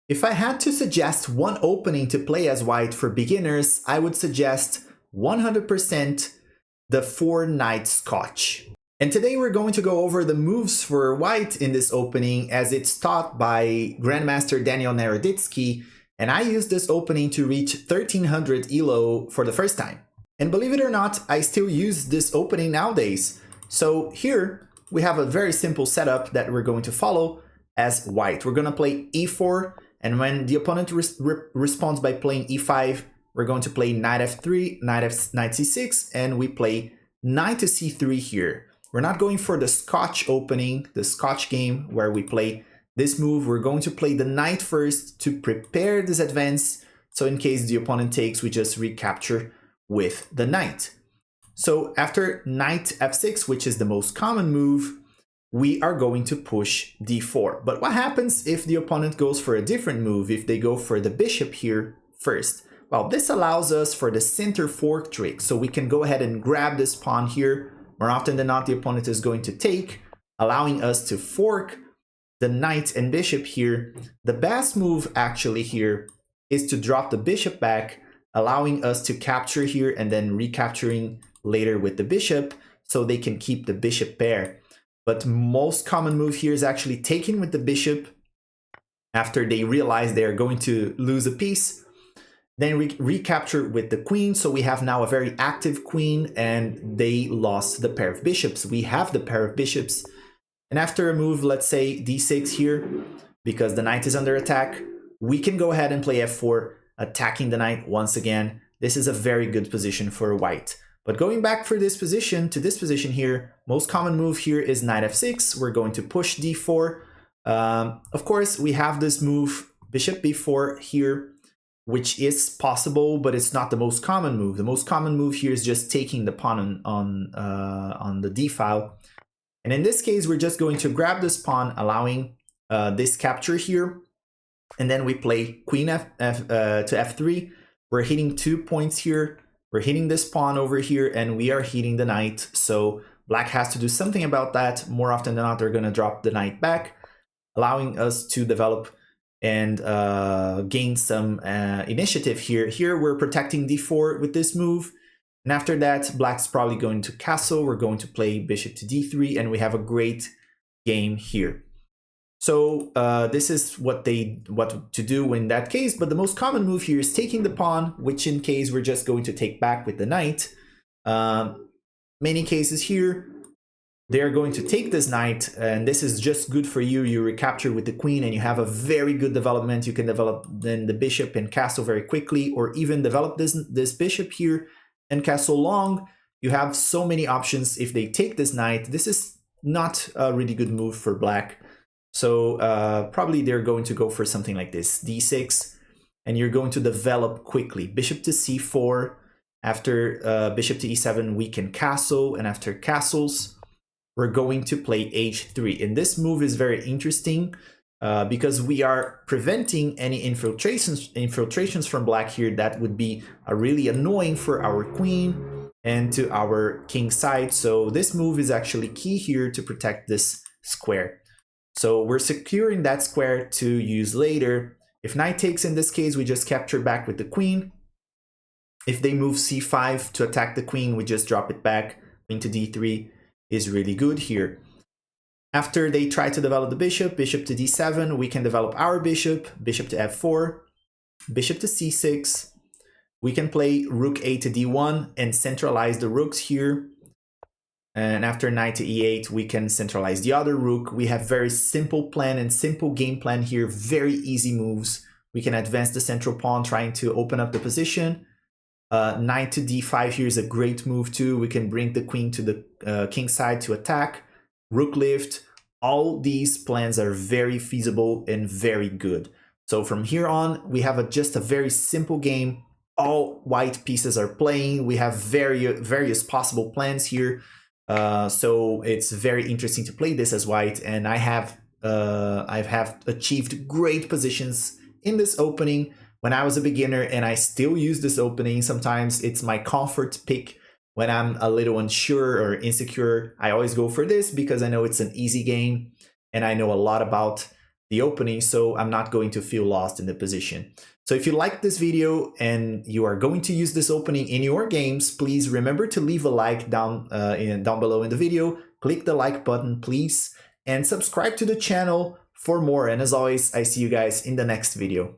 If I had to suggest one opening to play as white for beginners, I would suggest 100% the 4-Knight Scotch. And today we're going to go over the moves for white in this opening as it's taught by Grandmaster Daniel Naroditsky, and I used this opening to reach 1300 ELO for the first time. And believe it or not, I still use this opening nowadays. So here we have a very simple setup that we're going to follow as white. We're going to play e4, and when the opponent responds by playing e5, we're going to play knight f3, knight c6, and we play knight to c3 here. We're not going for the Scotch opening, the Scotch game where we play this move. We're going to play the knight first to prepare this advance. So in case the opponent takes, we just recapture with the knight. So after knight f6, which is the most common move, we are going to push d4. But what happens if the opponent goes for a different move, if they go for the bishop here first? Well, this allows us for the center fork trick. So we can go ahead and grab this pawn here. More often than not, the opponent is going to take, allowing us to fork the knight and bishop here. The best move actually here is to drop the bishop back, allowing us to capture here and then recapturing later with the bishop so they can keep the bishop pair. But most common move here is actually taking with the bishop after they realize they are going to lose a piece. Then recapture with the queen, so we have now a very active queen and they lost the pair of bishops. We have the pair of bishops. And after a move, let's say d6 here, because the knight is under attack, we can go ahead and play f4, attacking the knight once again. This is a very good position for white. But going back for this position, to this position here, most common move here is knight f6. We're going to push d4. Of course, we have this move, bishop b4 here, which is possible, but it's not the most common move. The most common move here is just taking the pawn on the d file. And in this case, we're just going to grab this pawn, allowing this capture here. And then we play queen to f3. We're hitting 2 points here. We're hitting this pawn over here, and we are hitting the knight. So black has to do something about that. More often than not, they're going to drop the knight back, allowing us to develop and gain some initiative here. Here we're protecting d4 with this move. And after that, black's probably going to castle. We're going to play bishop to d3, and we have a great game here. So this is what to do in that case. But the most common move here is taking the pawn, which in case we're just going to take back with the knight. Many cases here, they're going to take this knight, and this is just good for you. You recapture with the queen, and you have a very good development. You can develop then the bishop and castle very quickly, or even develop this bishop here and castle long. You have so many options if they take this knight. This is not a really good move for black. So probably they're going to go for something like this, d6, and you're going to develop quickly. Bishop to c4. After bishop to e7, we can castle, and after castles, we're going to play h3. And this move is very interesting because we are preventing any infiltrations from black here that would be really annoying for our queen and to our king side. So this move is actually key here to protect this square. So we're securing that square to use later. If knight takes, in this case, we just capture back with the queen. If they move c5 to attack the queen, we just drop it back. Queen to d3 is really good here. After they try to develop the bishop, bishop to d7, we can develop our bishop, bishop to f4, bishop to c6. We can play rook a to d1 and centralize the rooks here. And after knight to e8, we can centralize the other rook. We have very simple plan and simple game plan here, very easy moves. We can advance the central pawn, trying to open up the position. Knight to d5 here is a great move too. We can bring the queen to the king side to attack. Rook lift. All these plans are very feasible and very good. So from here on, we have just a very simple game. All white pieces are playing. We have various possible plans here. So it's very interesting to play this as white, and I have achieved great positions in this opening when I was a beginner, and I still use this opening. Sometimes it's my comfort pick when I'm a little unsure or insecure. I always go for this because I know it's an easy game and I know a lot about the opening, so I'm not going to feel lost in the position. So if you like this video and you are going to use this opening in your games, please remember to leave a like down below in the video. Click the like button, please, and subscribe to the channel for more. And as always, I see you guys in the next video.